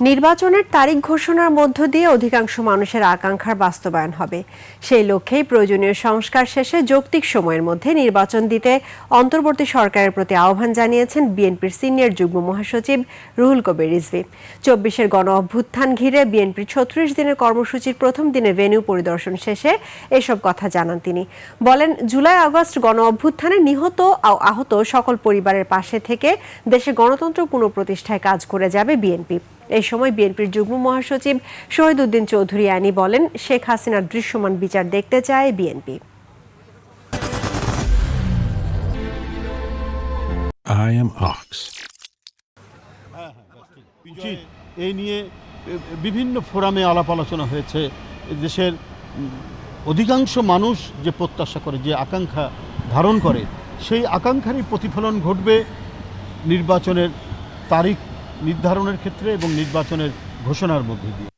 নির্বাচনের তারিখ ঘোষণার মধ্য দিয়ে অধিকাংশ মানুষের আকাঙ্ক্ষার বাস্তবায়ন হবে। সেই লক্ষ্যেই প্রয়োজনীয় সংস্কার শেষে যৌক্তিক সময়ের মধ্যে নির্বাচন দিতে অন্তর্বর্তী সরকারের প্রতি আহ্বান জানিয়েছেন বিএনপির সিনিয়র যুগ্ম মহাসচিব রুহুল কবির রিজভী। ২৪-এর গণ অভ্যুত্থান ঘিরে বিএনপির ৩৬ দিনের কর্মসূচির প্রথম দিনে ভেন্যু পরিদর্শন শেষে এসব কথা জানান তিনি। বলেন, জুলাই আগস্ট গণ অভ্যুত্থানে নিহত ও আহত সকল পরিবারের পাশে থেকে দেশে গণতন্ত্র পুনঃপ্রতিষ্ঠায় কাজ করে যাবে বিএনপি। এই সময় বিএনপির যুগ্ম মহাসচিব শহীদ উদ্দিন চৌধুরী আনি বলেন, শেখ হাসিনার দৃশ্যমান বিচার দেখতে চায় বিএনপি। I am Ox. এই নিয়ে বিভিন্ন ফোরামে আলাপ আলোচনা হয়েছে। দেশের অধিকাংশ মানুষ যে প্রত্যাশা করে, যে আকাঙ্ক্ষা ধারণ করে, সেই আকাঙ্ক্ষারই প্রতিফলন ঘটবে নির্বাচনের তারিখ নির্ধারণের ক্ষেত্রে এবং নির্বাচনের ঘোষণার মধ্যে দিয়ে।